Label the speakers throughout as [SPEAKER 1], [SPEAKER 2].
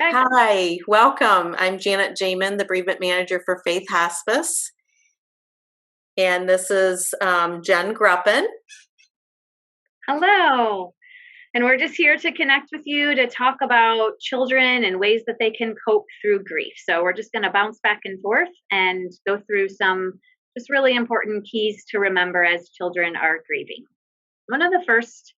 [SPEAKER 1] Okay.
[SPEAKER 2] Hi, welcome. I'm Jaymin, the Bereavement Manager for Faith Hospice. And this is Jen Gruppen.
[SPEAKER 1] Hello. And we're just here to connect with you to talk about children and ways that they can cope through grief. So we're just going to bounce back and forth and go through some just really important keys to remember as children are grieving. One of the first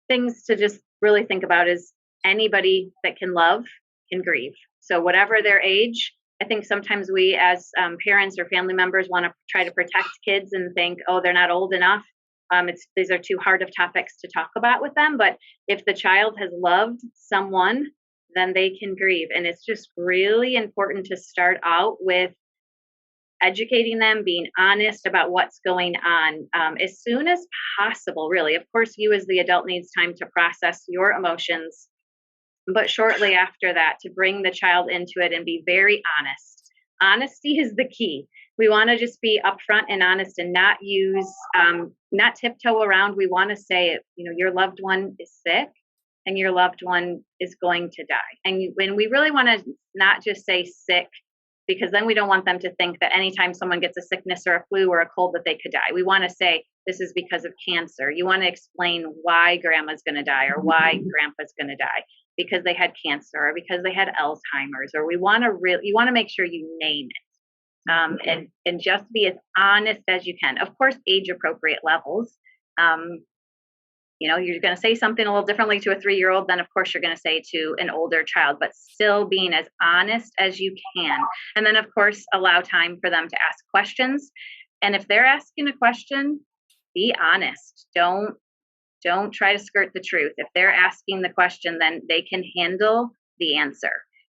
[SPEAKER 1] things to just really think about is anybody that can love can grieve. So, whatever their age, I think sometimes we as parents or family members want to try to protect kids and think, oh, they're not old enough. These are too hard of topics to talk about with them. But if the child has loved someone, then they can grieve. And it's just really important to start out with educating them, being honest about what's going on as soon as possible, really. Of course, you as the adult needs time to process your emotions, but shortly after that, to bring the child into it and be very honest. Honesty is the key. We want to just be upfront and honest and not use, not tiptoe around. We want to say, your loved one is sick and your loved one is going to die. And when we really want to not just say sick, because then we don't want them to think that anytime someone gets a sickness or a flu or a cold that they could die. We want to say this is because of cancer. You want to explain why grandma's going to die or why grandpa's going to die, because they had cancer or because they had Alzheimer's, or you want to make sure you name it. And just be as honest as you can. Of course, age appropriate levels. You're going to say something a little differently to a 3-year-old than, of course, you're going to say to an older child, but still being as honest as you can. And then, of course, allow time for them to ask questions. And if they're asking a question, be honest. Don't try to skirt the truth. If they're asking the question, then they can handle the answer.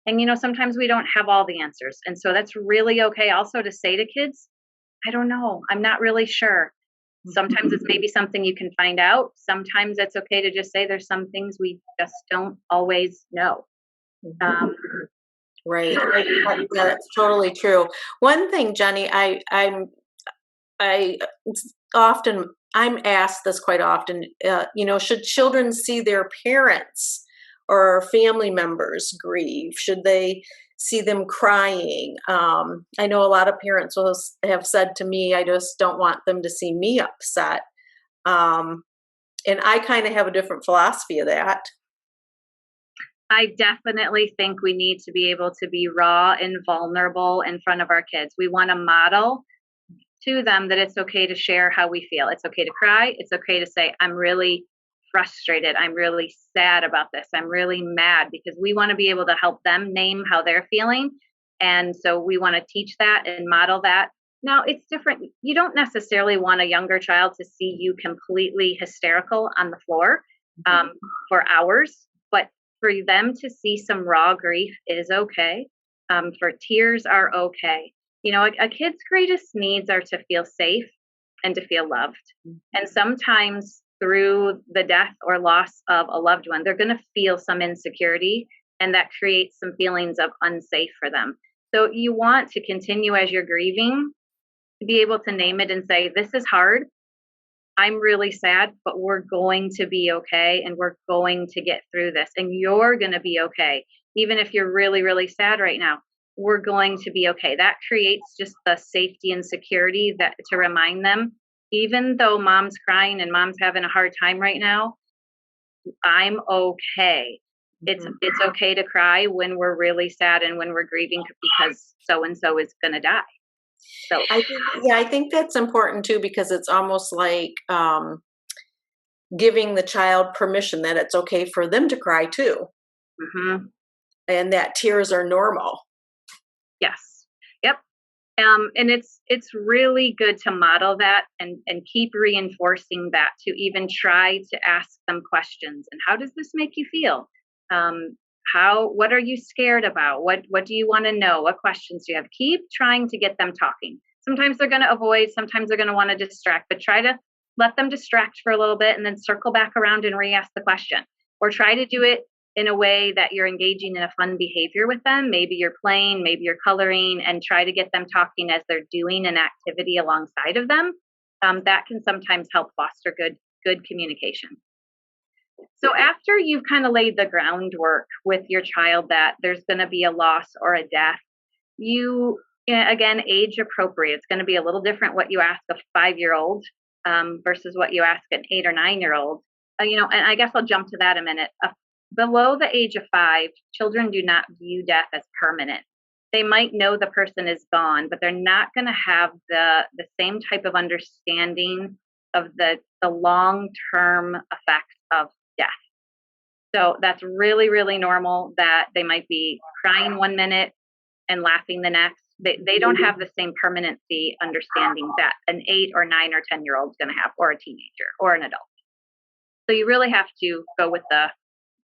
[SPEAKER 1] And, sometimes we don't have all the answers. And so that's really okay also to say to kids, I don't know. I'm not really sure. Sometimes it's maybe something you can find out. Sometimes it's okay to just say there's some things we just don't always know.
[SPEAKER 2] Right. Yeah, that's totally true. One thing, Jenny, I'm asked this quite often. Should children see their parents or family members grieve? Should they see them crying? I know a lot of parents have said to me, I just don't want them to see me upset. And I kind of have a different philosophy of that.
[SPEAKER 1] I definitely think we need to be able to be raw and vulnerable in front of our kids. We want to model to them that it's okay to share how we feel. It's okay to cry. It's okay to say, I'm really frustrated. I'm really sad about this. I'm really mad, because we want to be able to help them name how they're feeling. And so we want to teach that and model that. Now, it's different. You don't necessarily want a younger child to see you completely hysterical on the floor for hours, but for them to see some raw grief is okay. For tears are okay. A kid's greatest needs are to feel safe and to feel loved. And sometimes through the death or loss of a loved one, they're going to feel some insecurity, and that creates some feelings of unsafe for them. So you want to continue as you're grieving to be able to name it and say, this is hard. I'm really sad, but we're going to be okay, and we're going to get through this, and you're going to be okay. Even if you're really, really sad right now, we're going to be okay. That creates just the safety and security that to remind them, even though mom's crying and mom's having a hard time right now, I'm okay. It's okay to cry when we're really sad and when we're grieving because so-and-so is going to die. So
[SPEAKER 2] I think that's important too, because it's almost like giving the child permission that it's okay for them to cry too. And that tears are normal.
[SPEAKER 1] Yes. Yep. And it's really good to model that and keep reinforcing that, to even try to ask them questions. And how does this make you feel? What are you scared about? What do you want to know? What questions do you have? Keep trying to get them talking. Sometimes they're going to avoid, sometimes they're going to want to distract, but try to let them distract for a little bit and then circle back around and re-ask the question, or try to do it in a way that you're engaging in a fun behavior with them. Maybe you're playing, maybe you're coloring, and try to get them talking as they're doing an activity alongside of them. That can sometimes help foster good communication. So after you've kind of laid the groundwork with your child that there's going to be a loss or a death, you, again, age appropriate. It's going to be a little different what you ask a 5-year-old versus what you ask an 8 or 9-year-old. And I guess I'll jump to that a minute. Below the age of 5, children do not view death as permanent. They might know the person is gone, but they're not going to have the same type of understanding of the long term effects of death. So that's really, really normal that they might be crying 1 minute and laughing the next. They don't have the same permanency understanding that an 8 or 9 or 10-year-old is going to have, or a teenager or an adult. So you really have to go with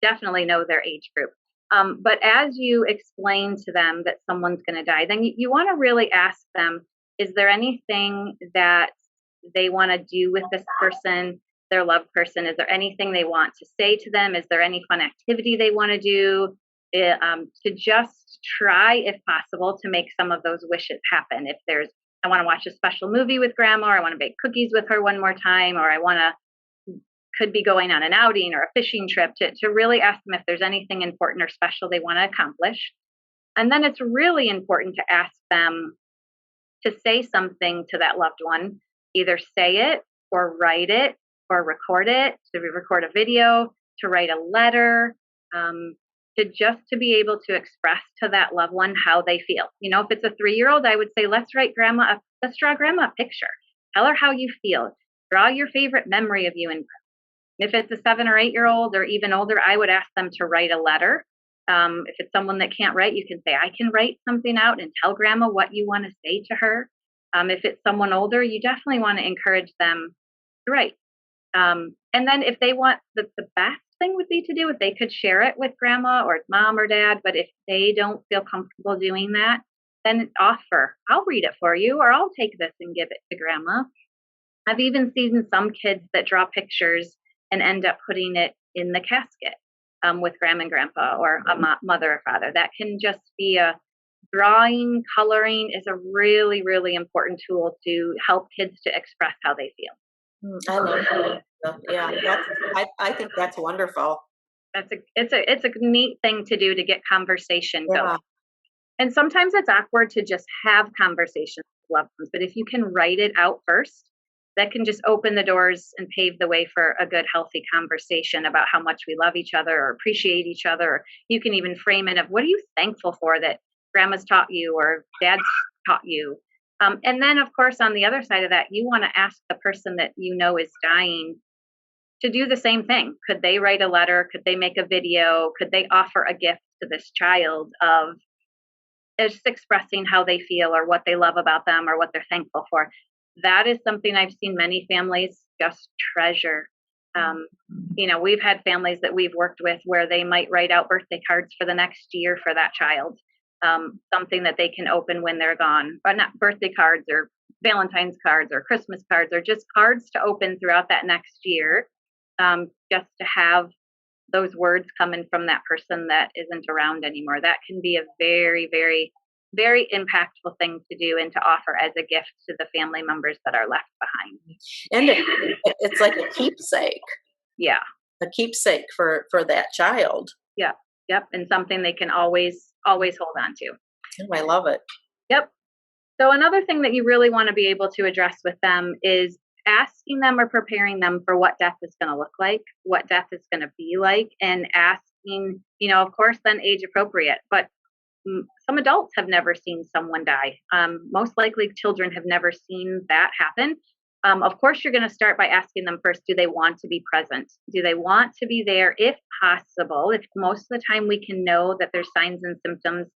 [SPEAKER 1] definitely know their age group. But as you explain to them that someone's going to die, then you want to really ask them, is there anything that they want to do with this person, their loved person? Is there anything they want to say to them? Is there any fun activity they want to do? To just try, if possible, to make some of those wishes happen. If there's, I want to watch a special movie with grandma, or I want to bake cookies with her one more time, or I want to, could be going on an outing or a fishing trip, to really ask them if there's anything important or special they want to accomplish. And then it's really important to ask them to say something to that loved one, either say it or write it or record it, to record a video, to write a letter, to be able to express to that loved one how they feel. If it's a 3-year-old, I would say, let's draw grandma a picture. Tell her how you feel. Draw your favorite memory of you and if it's a 7 or 8-year-old or even older, I would ask them to write a letter. If it's someone that can't write, you can say, I can write something out and tell grandma what you want to say to her. If it's someone older, you definitely want to encourage them to write. And then if they want, the best thing would be to do if they could share it with grandma or mom or dad. But if they don't feel comfortable doing that, then offer, I'll read it for you, or I'll take this and give it to grandma. I've even seen some kids that draw pictures and end up putting it in the casket with grandma and grandpa, or a mother or father. That can just be a drawing. Coloring is a really, really important tool to help kids to express how they feel.
[SPEAKER 2] I love that. Yeah, I think that's wonderful.
[SPEAKER 1] It's a neat thing to do to get conversation
[SPEAKER 2] Yeah.
[SPEAKER 1] going. And sometimes it's awkward to just have conversations with loved ones, but if you can write it out first, that can just open the doors and pave the way for a good, healthy conversation about how much we love each other or appreciate each other. Or you can even frame it of, what are you thankful for that grandma's taught you or dad's taught you? And then, of course, on the other side of that, you want to ask the person that you know is dying to do the same thing. Could they write a letter? Could they make a video? Could they offer a gift to this child of just expressing how they feel or what they love about them or what they're thankful for? That is something I've seen many families just treasure. We've had families that we've worked with where they might write out birthday cards for the next year for that child, something that they can open when they're gone, but not birthday cards or Valentine's cards or Christmas cards, or just cards to open throughout that next year, just to have those words coming from that person that isn't around anymore. That can be a very, very, very impactful thing to do and to offer as a gift to the family members that are left behind.
[SPEAKER 2] And it's like a keepsake.
[SPEAKER 1] Yeah.
[SPEAKER 2] A keepsake for that child.
[SPEAKER 1] Yeah. Yep. And something they can always hold on to.
[SPEAKER 2] Oh, I love it.
[SPEAKER 1] Yep. So another thing that you really want to be able to address with them is asking them or preparing them for what death is going to look like, what death is going to be like, and asking, of course, then age appropriate, but some adults have never seen someone die. Most likely children have never seen that happen. Of course, you're going to start by asking them first, do they want to be present? Do they want to be there if possible? If most of the time we can know that there's signs and symptoms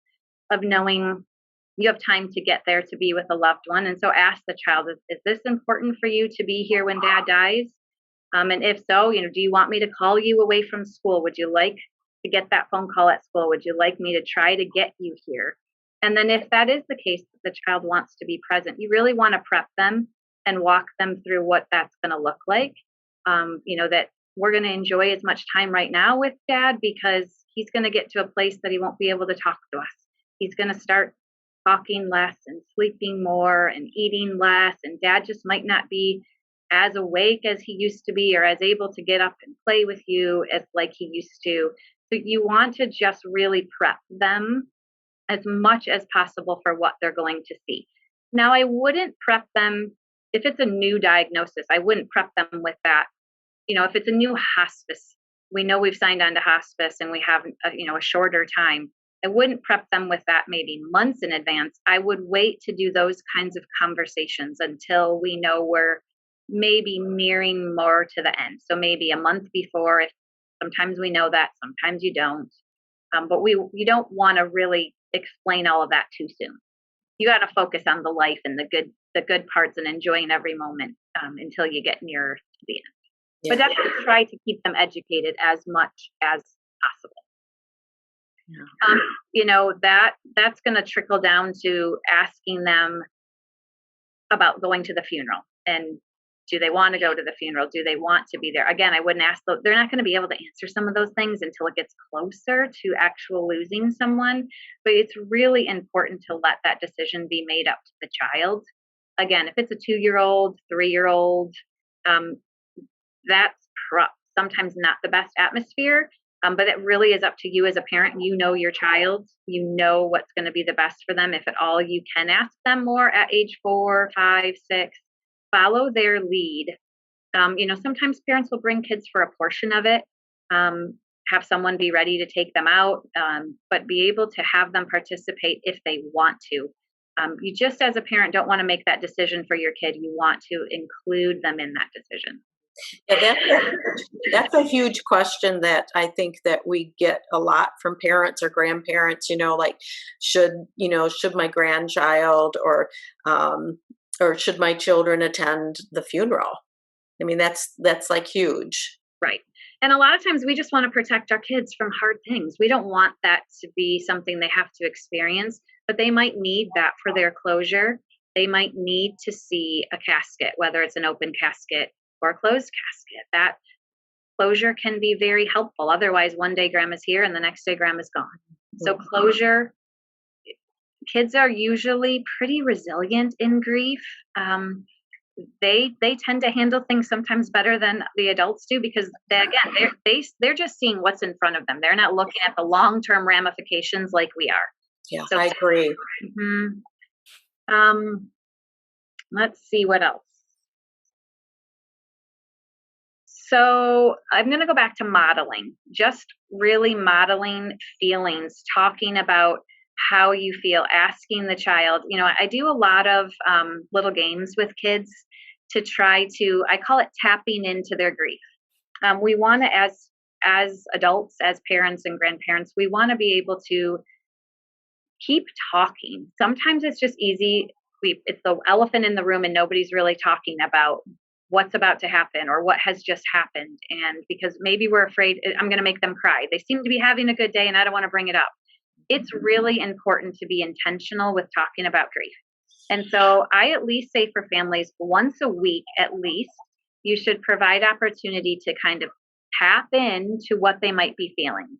[SPEAKER 1] of knowing you have time to get there to be with a loved one. And so ask the child, is this important for you to be here when dad dies? And if so, do you want me to call you away from school? Would you like to get that phone call at school? Would you like me to try to get you here? And then if that is the case, the child wants to be present, you really want to prep them and walk them through what that's going to look like. That we're going to enjoy as much time right now with dad because he's going to get to a place that he won't be able to talk to us. He's going to start talking less and sleeping more and eating less. And dad just might not be as awake as he used to be or as able to get up and play with you as like he used to. So you want to just really prep them as much as possible for what they're going to see. Now, I wouldn't prep them if it's a new diagnosis. I wouldn't prep them with that. If it's a new hospice, we know we've signed on to hospice and we have a shorter time. I wouldn't prep them with that maybe months in advance. I would wait to do those kinds of conversations until we know we're maybe nearing more to the end. So maybe a month before, if sometimes we know that, sometimes you don't. But you don't want to really explain all of that too soon. You got to focus on the life and the good parts and enjoying every moment until you get nearer to the end.
[SPEAKER 2] Yeah.
[SPEAKER 1] But definitely try to keep them educated as much as possible. That's going to trickle down to asking them about going to the funeral, and do they want to go to the funeral? Do they want to be there? Again, I wouldn't ask they're not going to be able to answer some of those things until it gets closer to actual losing someone, but it's really important to let that decision be made up to the child. Again, if it's a 2-year-old, 3-year-old, that's sometimes not the best atmosphere. But it really is up to you as a parent. You know your child. You know what's going to be the best for them. If at all you can ask them more at age 4, 5, 6, follow their lead. Sometimes parents will bring kids for a portion of it, have someone be ready to take them out, but be able to have them participate if they want to. You just as a parent don't want to make that decision for your kid. You want to include them in that decision.
[SPEAKER 2] Yeah, that's a huge question that I think that we get a lot from parents or grandparents, like should my grandchild or should my children attend the funeral? I mean, that's like huge.
[SPEAKER 1] Right. And a lot of times we just want to protect our kids from hard things. We don't want that to be something they have to experience, but they might need that for their closure. They might need to see a casket, whether it's an open casket or a closed casket. That closure can be very helpful. Otherwise, one day grandma's here and the next day grandma's gone. So closure, kids are usually pretty resilient in grief. They tend to handle things sometimes better than the adults do because they're just seeing what's in front of them. They're not looking at the long-term ramifications like we are.
[SPEAKER 2] Yeah, so, I agree.
[SPEAKER 1] Let's see what else. So I'm going to go back to modeling, just really modeling feelings, talking about how you feel, asking the child. I do a lot of little games with kids to try to, I call it tapping into their grief. We want to, as adults, as parents and grandparents, we want to be able to keep talking. Sometimes it's just easy. It's the elephant in the room and nobody's really talking about what's about to happen or what has just happened. And because maybe we're afraid I'm going to make them cry. They seem to be having a good day and I don't want to bring it up. It's really important to be intentional with talking about grief. And so I at least say for families once a week, at least, you should provide opportunity to kind of tap into what they might be feeling.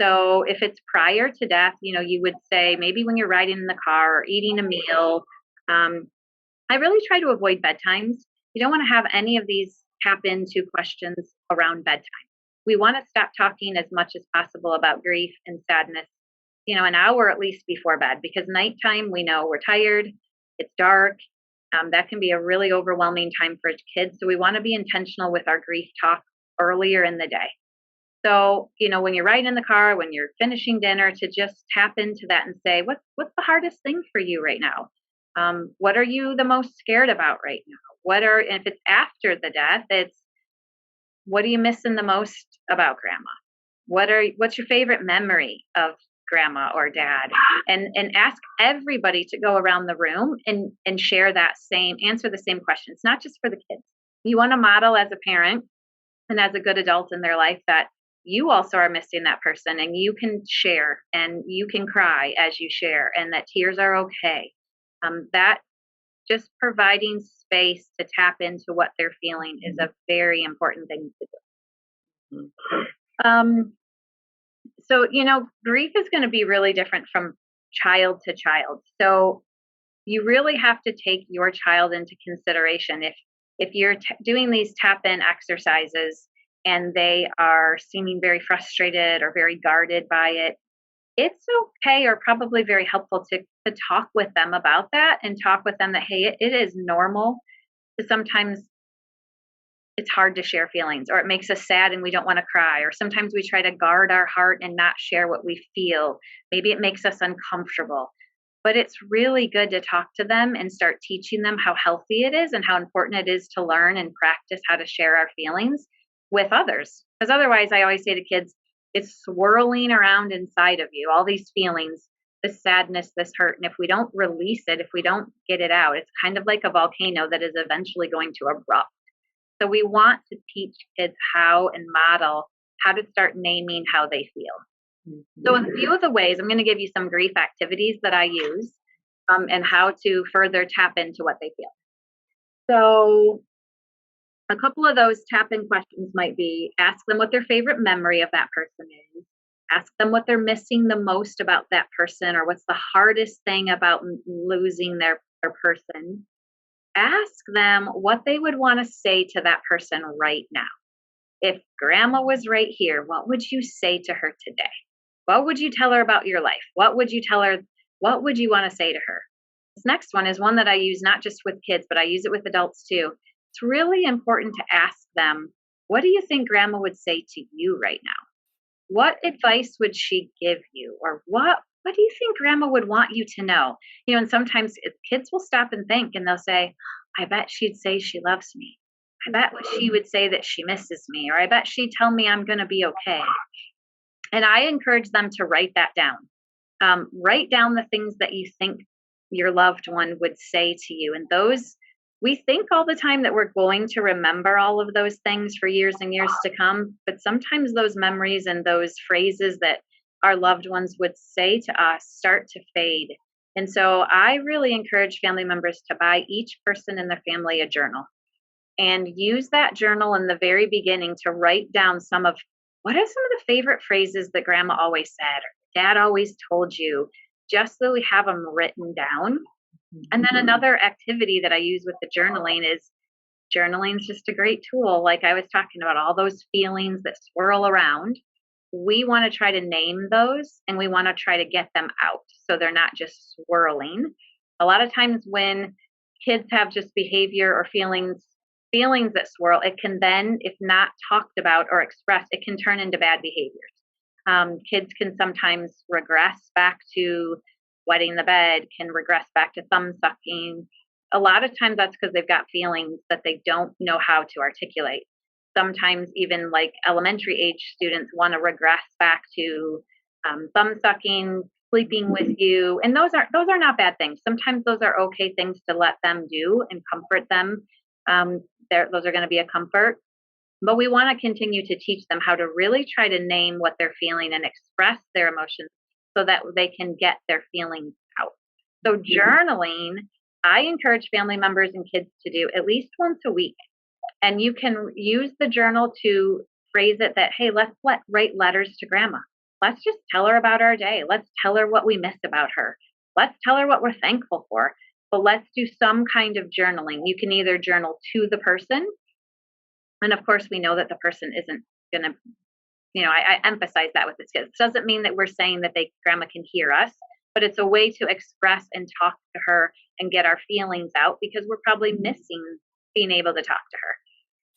[SPEAKER 1] So if it's prior to death, you would say maybe when you're riding in the car or eating a meal. I really try to avoid bedtimes. You don't want to have any of these tap into questions around bedtime. We want to stop talking as much as possible about grief and sadness, an hour at least before bed, because nighttime, we know we're tired, it's dark. That can be a really overwhelming time for kids. So we want to be intentional with our grief talk earlier in the day. So, when you're riding in the car, when you're finishing dinner, to just tap into that and say, what's the hardest thing for you right now? What are you the most scared about right now? And if it's after the death, it's what are you missing the most about grandma? What's your favorite memory of grandma or dad? And ask everybody to go around the room and answer the same question. It's not just for the kids. You want to model as a parent and as a good adult in their life that you also are missing that person and you can share and you can cry as you share and that tears are okay. That just providing space to tap into what they're feeling is a very important thing to do. So, grief is going to be really different from child to child. So you really have to take your child into consideration. If you're doing these tap in exercises and they are seeming very frustrated or very guarded by it, it's okay or probably very helpful to talk with them about that and talk with them that, hey, it is normal to sometimes it's hard to share feelings, or it makes us sad and we don't want to cry, or sometimes we try to guard our heart and not share what we feel. Maybe it makes us uncomfortable. But it's really good to talk to them and start teaching them how healthy it is and how important it is to learn and practice how to share our feelings with others. Because otherwise, I always say to kids, it's swirling around inside of you, all these feelings, this sadness, this hurt. And if we don't release it, if we don't get it out, it's kind of like a volcano that is eventually going to erupt. So we want to teach kids how and model how to start naming how they feel. So a few of the ways, I'm going to give you some grief activities that I use and how to further tap into what they feel. So a couple of those tap in questions might be, ask them what their favorite memory of that person is. Ask them what they're missing the most about that person, or what's the hardest thing about losing their person. Ask them what they would want to say to that person right now. If grandma was right here, what would you say to her today? What would you tell her about your life? What would you tell her? What would you want to say to her? This next one is one that I use not just with kids, but I use it with adults too. It's really important to ask them, what do you think grandma would say to you right now? What advice would she give you? Or what do you think grandma would want you to know? And sometimes kids will stop and think and they'll say, I bet she'd say she loves me. I bet she would say that she misses me, or I bet she'd tell me I'm going to be okay. And I encourage them to write that down. Write down the things that you think your loved one would say to you. And those, we think all the time that we're going to remember all of those things for years and years to come. But sometimes those memories and those phrases that our loved ones would say to us start to fade. And so I really encourage family members to buy each person in their family a journal and use that journal in the very beginning to write down some of what are some of the favorite phrases that grandma always said or dad always told you, just so we have them written down. And then another activity that I use with the journaling is just a great tool. Like I was talking about, all those feelings that swirl around. We want to try to name those and we want to try to get them out so they're not just swirling. A lot of times when kids have just behavior or feelings that swirl, it can then, if not talked about or expressed, it can turn into bad behaviors. Kids can sometimes regress back to wetting the bed, can regress back to thumb sucking. A lot of times that's because they've got feelings that they don't know how to articulate. Sometimes even like elementary age students want to regress back to thumb sucking, sleeping with you. And those are not bad things. Sometimes those are okay things to let them do and comfort them. Those are going to be a comfort. But we want to continue to teach them how to really try to name what they're feeling and express their emotions so that they can get their feelings out. So journaling, I encourage family members and kids to do at least once a week. And you can use the journal to phrase it that, hey, let's write letters to grandma. Let's just tell her about our day. Let's tell her what we miss about her. Let's tell her what we're thankful for. But let's do some kind of journaling. You can either journal to the person. And of course, we know that the person isn't going to, I emphasize that with the kids. It doesn't mean that we're saying that grandma can hear us, but it's a way to express and talk to her and get our feelings out because we're probably missing being able to talk to her.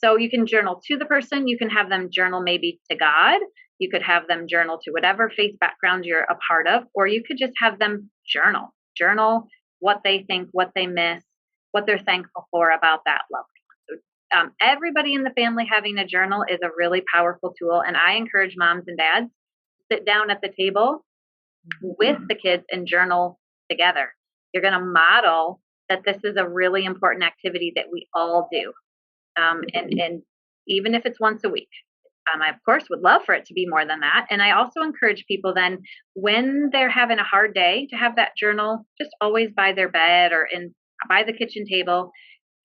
[SPEAKER 1] So you can journal to the person. You can have them journal maybe to God. You could have them journal to whatever faith background you're a part of, or you could just have them journal what they think, what they miss, what they're thankful for about that loved one. So, everybody in the family having a journal is a really powerful tool. And I encourage moms and dads to sit down at the table with the kids and journal together. You're going to model that this is a really important activity that we all do. And even if it's once a week, I of course would love for it to be more than that. And I also encourage people then when they're having a hard day to have that journal just always by their bed or by the kitchen table,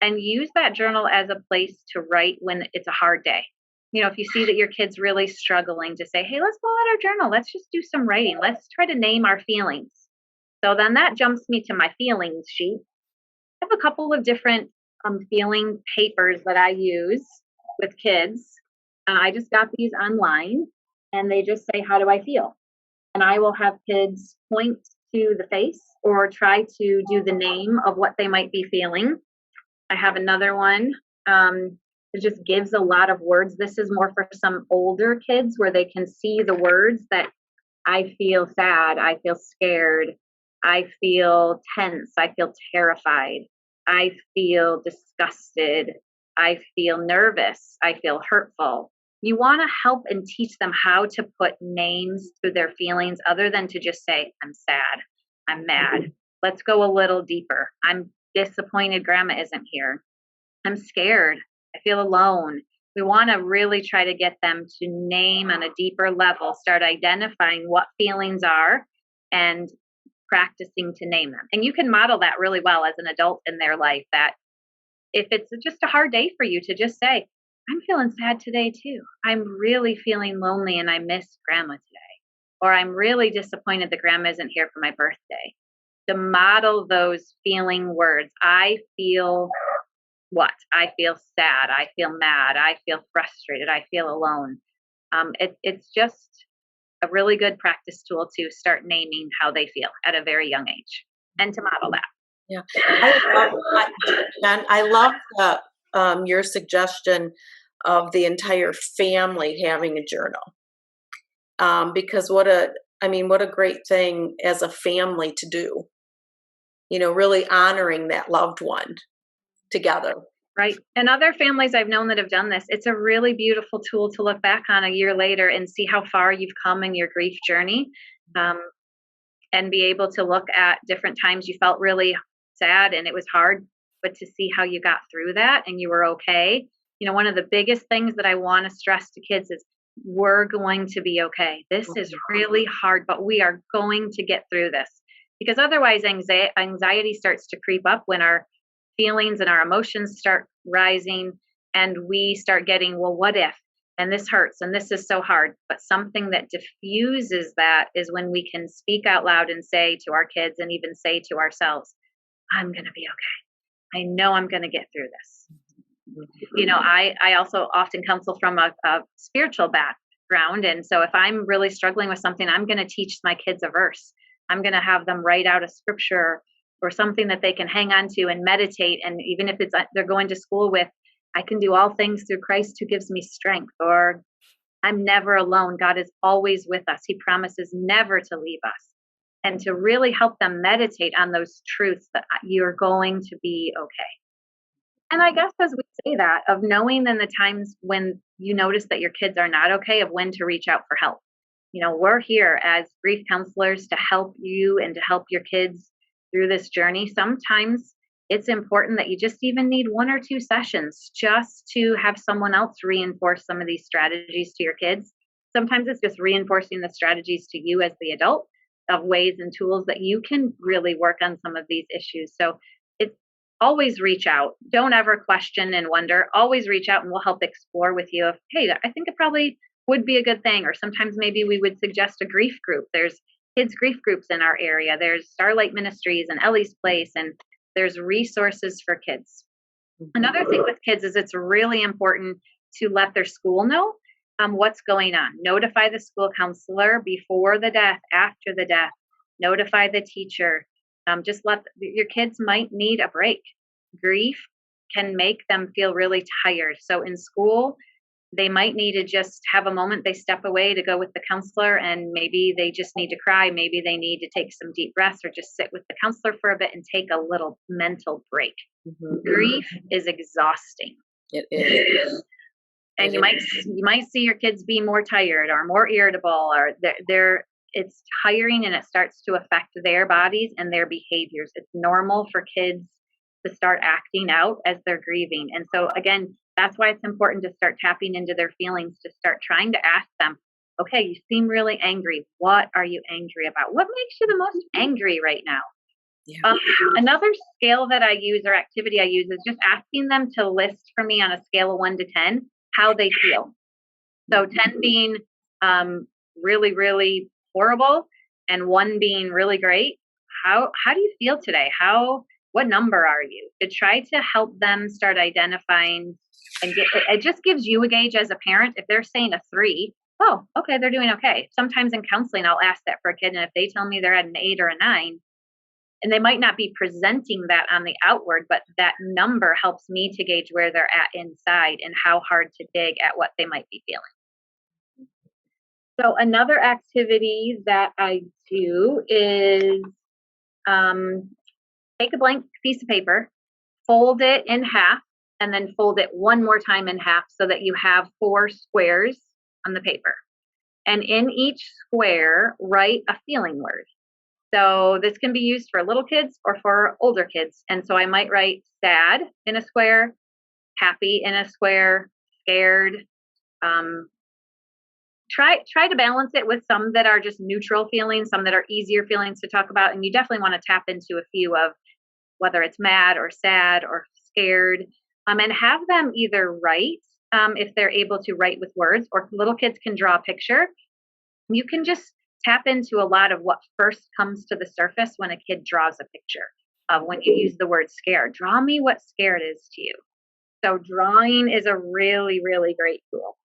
[SPEAKER 1] and use that journal as a place to write when it's a hard day. If you see that your kid's really struggling, to say, hey, let's pull out our journal. Let's just do some writing. Let's try to name our feelings. So then that jumps me to my feelings sheet. I have a couple of different feeling papers that I use with kids. I just got these online, and they just say, "How do I feel?" And I will have kids point to the face or try to do the name of what they might be feeling. I have another one that just gives a lot of words. This is more for some older kids where they can see the words that I feel sad, I feel scared, I feel tense, I feel terrified, I feel disgusted, I feel nervous, I feel hurtful. You want to help and teach them how to put names to their feelings other than to just say, "I'm sad, I'm mad." Let's go a little deeper. "I'm disappointed grandma isn't here. I'm scared. I feel alone." We want to really try to get them to name on a deeper level, start identifying what feelings are and practicing to name them. And you can model that really well as an adult in their life, that if it's just a hard day for you to just say, "I'm feeling sad today too. I'm really feeling lonely and I miss grandma today." Or, "I'm really disappointed that grandma isn't here for my birthday." To model those feeling words. I feel what? I feel sad. I feel mad. I feel frustrated. I feel alone. It's just a really good practice tool to start naming how they feel at a very young age and to model that.
[SPEAKER 2] Yeah. I love your suggestion of the entire family having a journal. Because what a great thing as a family to do, really honoring that loved one together.
[SPEAKER 1] Right. And other families I've known that have done this, it's a really beautiful tool to look back on a year later and see how far you've come in your grief journey. Um, and be able to look at different times you felt really sad and it was hard, but to see how you got through that and you were okay. One of the biggest things that I want to stress to kids is we're going to be okay. This is really hard, but we are going to get through this, because otherwise anxiety starts to creep up when our feelings and our emotions start rising and we start getting, well, what if? And this hurts and this is so hard. But something that diffuses that is when we can speak out loud and say to our kids and even say to ourselves, "I'm going to be okay. I know I'm going to get through this." I also often counsel from a spiritual background. And so if I'm really struggling with something, I'm going to teach my kids a verse. I'm going to have them write out a scripture or something that they can hang on to and meditate. And even if it's they're going to school with, "I can do all things through Christ who gives me strength," or, "I'm never alone. God is always with us. He promises never to leave us." And to really help them meditate on those truths that you're going to be okay. And I guess as we say that, of knowing in the times when you notice that your kids are not okay, of when to reach out for help. We're here as grief counselors to help you and to help your kids through this journey. Sometimes it's important that you just even need 1 or 2 sessions just to have someone else reinforce some of these strategies to your kids. Sometimes it's just reinforcing the strategies to you as the adult of ways and tools that you can really work on some of these issues. So it's always reach out. Don't ever question and wonder. Always reach out and we'll help explore with you. Hey, I think it probably would be a good thing. Or sometimes maybe we would suggest a grief group. There's kids grief groups in our area. There's Starlight Ministries and Ellie's Place, and there's resources for kids. Another thing with kids is it's really important to let their school know what's going on. Notify the school counselor before the death, after the death. Notify the teacher. Just your kids might need a break. Grief can make them feel really tired. So in school, they might need to just have a moment. They step away to go with the counselor, and maybe they just need to cry. Maybe they need to take some deep breaths or just sit with the counselor for a bit and take a little mental break. Grief is exhausting.
[SPEAKER 2] It is.
[SPEAKER 1] And you might see your kids be more tired or more irritable, or it's tiring, and it starts to affect their bodies and their behaviors. It's normal for kids to start acting out as they're grieving. And so again, that's why it's important to start tapping into their feelings, to start trying to ask them, "Okay, you seem really angry. What are you angry about? What makes you the most angry right now?"
[SPEAKER 2] Yeah.
[SPEAKER 1] Another scale that I use or activity I use is just asking them to list for me on a scale of 1 to 10 how they feel. So 10 being really, really horrible and 1 being really great. How do you feel today? How What number are you? To try to help them start identifying and it just gives you a gauge as a parent. If they're saying a 3, oh, okay, they're doing okay. Sometimes in counseling, I'll ask that for a kid, and if they tell me they're at an 8 or a 9, and they might not be presenting that on the outward, but that number helps me to gauge where they're at inside and how hard to dig at what they might be feeling. So another activity that I do is take a blank piece of paper, fold it in half, and then fold it one more time in half so that you have 4 squares on the paper. And in each square, write a feeling word. So this can be used for little kids or for older kids. And so I might write sad in a square, happy in a square, scared. Try to balance it with some that are just neutral feelings, some that are easier feelings to talk about. And you definitely want to tap into a few of whether it's mad or sad or scared, and have them either write, if they're able to write with words, or if little kids can draw a picture. You can just tap into a lot of what first comes to the surface when a kid draws a picture. When you use the word scared, draw me what scared is to you. So drawing is a really, really great tool.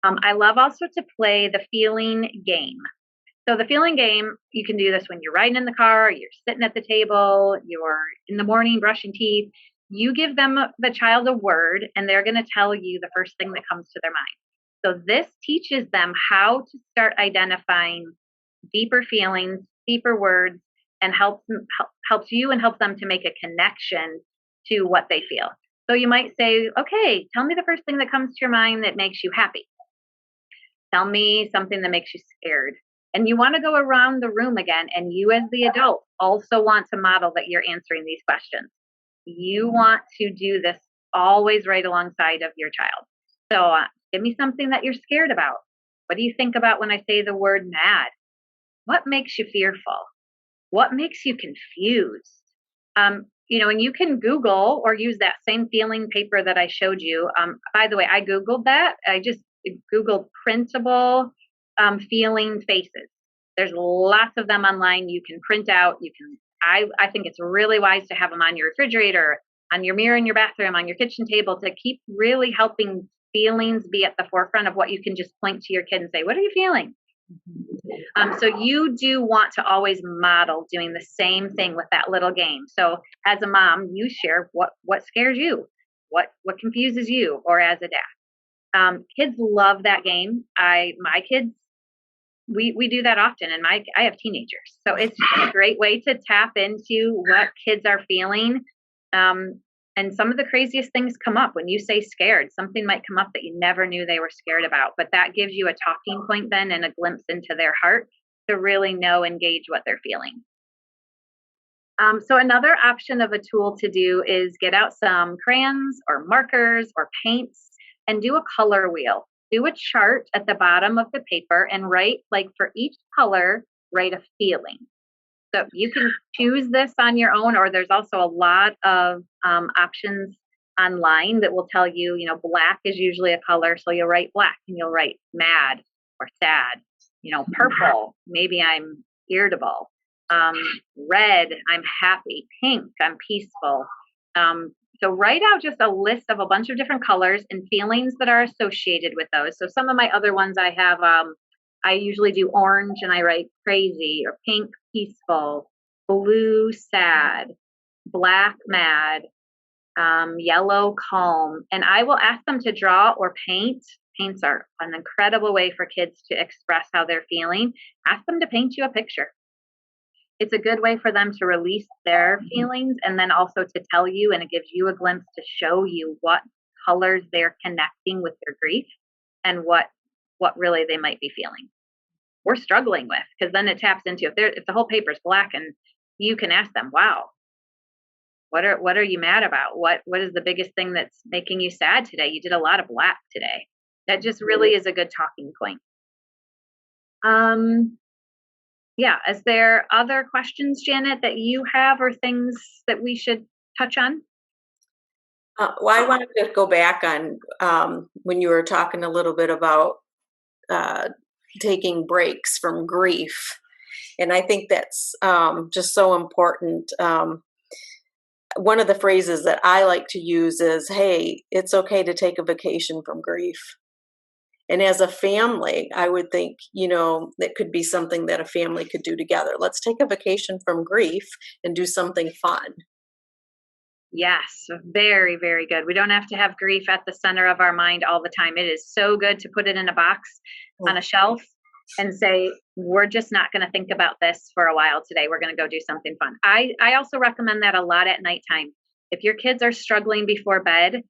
[SPEAKER 1] I love also to play the feeling game. So the feeling game, you can do this when you're riding in the car, you're sitting at the table, you're in the morning brushing teeth. You give them, the child, a word, and they're going to tell you the first thing that comes to their mind. So this teaches them how to start identifying deeper feelings, deeper words, and helps you and helps them to make a connection to what they feel. So you might say, okay, tell me the first thing that comes to your mind that makes you happy. Tell me something that makes you scared. And you want to go around the room again, and you as the adult also want to model that you're answering these questions. You want to do this always right alongside of your child. So give me something that you're scared about. What do you think about when I say the word mad? What makes you fearful? What makes you confused? And you can Google or use that same feeling paper that I showed you. By the way, I Googled that. I just Googled printable feeling faces. There's lots of them online. You can print out. I think it's really wise to have them on your refrigerator, on your mirror in your bathroom, on your kitchen table, to keep really helping feelings be at the forefront of what you can just point to your kid and say, what are you feeling? So you do want to always model doing the same thing with that little game. So as a mom, you share what scares you, what confuses you, or as a dad. Kids love that game. My kids, we do that often, and I have teenagers, so it's just a great way to tap into what kids are feeling. And some of the craziest things come up when you say scared. Something might come up that you never knew they were scared about, but that gives you a talking point then and a glimpse into their heart to really know and gauge what they're feeling. So another option of a tool to do is get out some crayons or markers or paints and do a color wheel. Do a chart at the bottom of the paper and write, like, for each color, write a feeling. So you can choose this on your own, or there's also a lot of options online that will tell you, black is usually a color. So you'll write black and you'll write mad or sad. Purple, maybe I'm irritable. Red, I'm happy. Pink, I'm peaceful. So write out just a list of a bunch of different colors and feelings that are associated with those. So some of my other ones I have, I usually do orange and I write crazy, or pink, peaceful, blue, sad, black, mad, yellow, calm. And I will ask them to draw or paint. Paints are an incredible way for kids to express how they're feeling. Ask them to paint you a picture. It's a good way for them to release their feelings, and then also to tell you, and it gives you a glimpse to show you what colors they're connecting with their grief and what really they might be feeling or struggling with, because then it taps into, if the whole paper is black, and you can ask them, wow, what are you mad about? What is the biggest thing that's making you sad today? You did a lot of black today. That just really is a good talking point. Yeah. Is there other questions, Janet, that you have, or things that we should touch on?
[SPEAKER 2] Well, I wanted to go back on when you were talking a little bit about taking breaks from grief. And I think that's just so important. one of the phrases that I like to use is, "Hey, it's okay to take a vacation from grief." And as a family, I would think, that could be something that a family could do together. Let's take a vacation from grief and do something fun.
[SPEAKER 1] Yes, very, very good. We don't have to have grief at the center of our mind all the time. It is so good to put it in a box on a shelf and say, we're just not going to think about this for a while today. We're going to go do something fun. I also recommend that a lot at nighttime. If your kids are struggling before bed,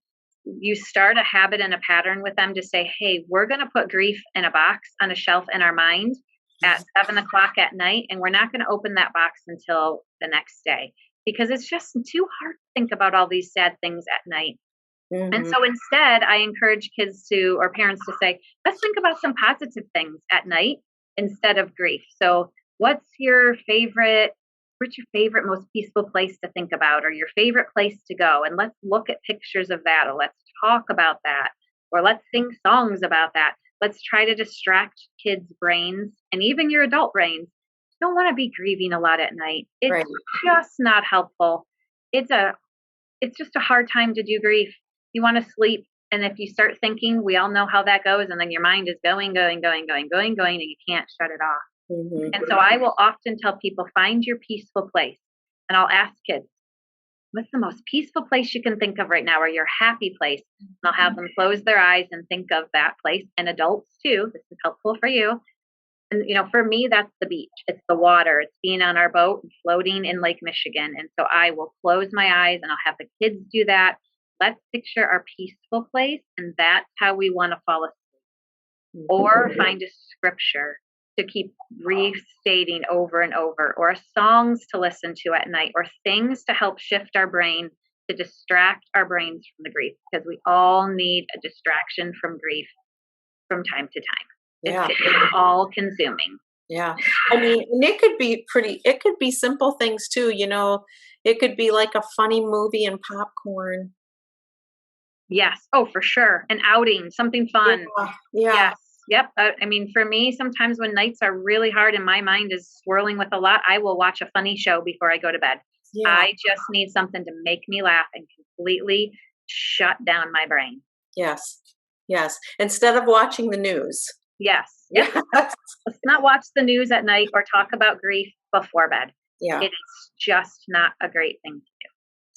[SPEAKER 1] you start a habit and a pattern with them to say, hey, we're going to put grief in a box on a shelf in our mind at 7 o'clock at night, and we're not going to open that box until the next day because it's just too hard to think about all these sad things at night. And
[SPEAKER 2] Mhm.
[SPEAKER 1] so instead, I encourage kids to, or parents to say, let's think about some positive things at night instead of grief. So, what's your favorite, most peaceful place to think about, or your favorite place to go? And let's look at pictures of that, or let's talk about that, or let's sing songs about that. Let's try to distract kids' brains and even your adult brains. You don't want to be grieving a lot at night. It's
[SPEAKER 2] Right.
[SPEAKER 1] just not helpful. It's a it's just a hard time to do grief. You want to sleep. And if you start thinking, we all know how that goes. And then your mind is going, going, going, going, going, going, and you can't shut it off.
[SPEAKER 2] Mhm.
[SPEAKER 1] And so I will often tell people, find your peaceful place. And I'll ask kids, what's the most peaceful place you can think of right now, or your happy place? And I'll have them close their eyes and think of that place. And adults too. This is helpful for you. And, for me, that's the beach. It's the water. It's being on our boat and floating in Lake Michigan. And so I will close my eyes and I'll have the kids do that. Let's picture our peaceful place. And that's how we want to fall asleep. Or find a scripture to keep restating over and over, or songs to listen to at night, or things to help shift our brain to distract our brains from the grief, because we all need a distraction from grief from time to time.
[SPEAKER 2] Yeah.
[SPEAKER 1] It's all consuming.
[SPEAKER 2] Yeah. I mean, and it could be simple things too. It could be like a funny movie and popcorn.
[SPEAKER 1] Yes. Oh, for sure. An outing, something fun.
[SPEAKER 2] Yeah. Yeah.
[SPEAKER 1] Yes. Yep. I mean, for me, sometimes when nights are really hard and my mind is swirling with a lot, I will watch a funny show before I go to bed.
[SPEAKER 2] Yeah.
[SPEAKER 1] I just need something to make me laugh and completely shut down my brain.
[SPEAKER 2] Yes. Yes. Instead of watching the news.
[SPEAKER 1] Yes. Yep.
[SPEAKER 2] Yes.
[SPEAKER 1] Let's not watch the news at night or talk about grief before bed.
[SPEAKER 2] Yeah.
[SPEAKER 1] It is just not a great thing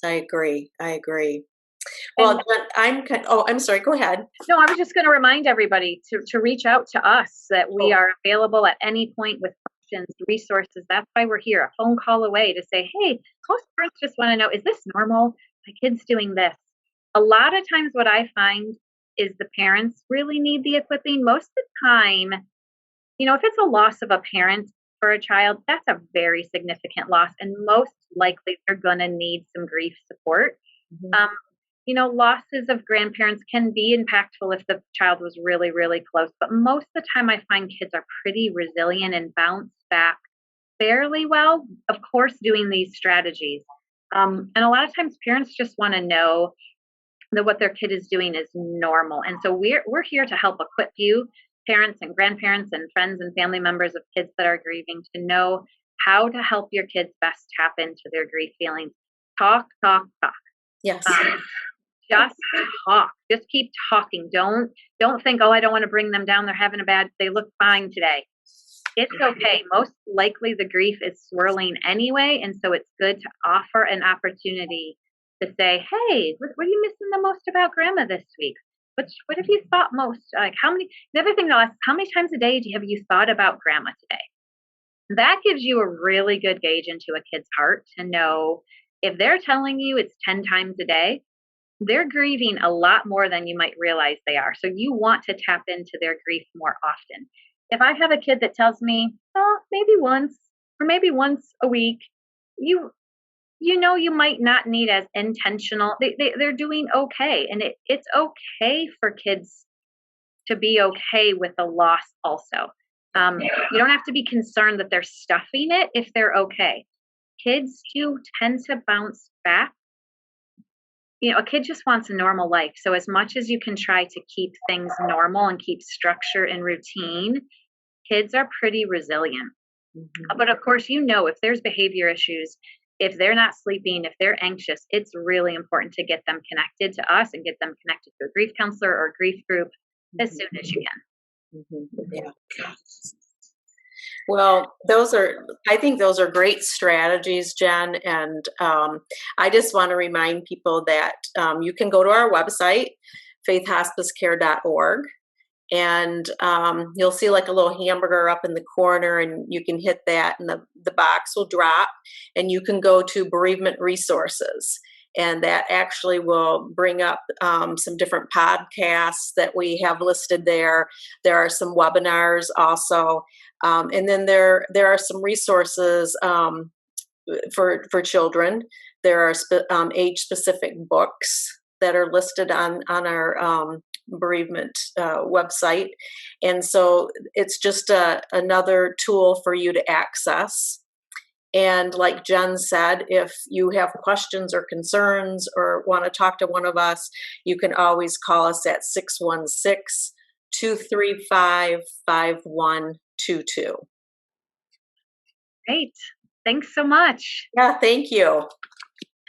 [SPEAKER 1] to
[SPEAKER 2] I agree. I agree.
[SPEAKER 1] do.
[SPEAKER 2] Well,
[SPEAKER 1] And
[SPEAKER 2] Jen, I'm sorry. Go ahead.
[SPEAKER 1] no, I was just going to remind everybody to reach out to us, that we
[SPEAKER 2] Oh,
[SPEAKER 1] are available at any point with questions, resources. That's why we're here, a phone call away to say, hey, most parents just want to know, is this normal? My kid's doing this. A lot of times what I find is the parents really need the equipping. Most of the time, if it's a loss of a parent for a child, that's a very significant loss. And most likely they're going to need some grief support.
[SPEAKER 2] mhm.
[SPEAKER 1] Um, losses of grandparents can be impactful if the child was really, really close. But most of the time, I find kids are pretty resilient and bounce back fairly well, of course, doing these strategies. And a lot of times, parents just want to know that what their kid is doing is normal. And so we're here to help equip you, parents and grandparents and friends and family members of kids that are grieving, to know how to help your kids best tap into their grief feelings. Talk, talk, talk.
[SPEAKER 2] Yes.
[SPEAKER 1] Um, just talk. Just keep talking. Don't think, oh, I don't want to bring them down. They look fine today. It's okay. Most likely the grief is swirling anyway. And so it's good to offer an opportunity to say, hey, what are you missing the most about grandma this week? What have you thought most? Like the other thing I'll ask, how many times a day have you thought about grandma today? That gives you a really good gauge into a kid's heart to know if they're telling you it's 10 times a day, they're grieving a lot more than you might realize they are. So you want to tap into their grief more often. If I have a kid that tells me, oh, maybe once or maybe once a week, you might not need as intentional. They're doing okay. And it's okay for kids to be okay with the loss also. You don't have to be concerned that they're stuffing it if they're okay. Kids do tend to bounce back. A kid just wants a normal life. So as much as you can try to keep things normal and keep structure and routine, kids are pretty resilient.
[SPEAKER 2] Mhm.
[SPEAKER 1] But of course, if there's behavior issues, if they're not sleeping, if they're anxious, it's really important to get them connected to us and get them connected to a grief counselor or a grief group as soon as you can.
[SPEAKER 2] Yeah. Well, I think those are great strategies, Jen. And I just want to remind people that you can go to our website, faithhospicecare.org, and you'll see like a little hamburger up in the corner, and you can hit that, and the box will drop, and you can go to bereavement resources. And that actually will bring up some different podcasts that we have listed there. There are some webinars also. And then there are some resources for children. There are age-specific books that are listed on our bereavement website. And so it's just another tool for you to access. And like Jen said, if you have questions or concerns or want to talk to one of us, you can always call us at 616-235-5122.
[SPEAKER 1] Great. Thanks so much.
[SPEAKER 2] Yeah, thank you.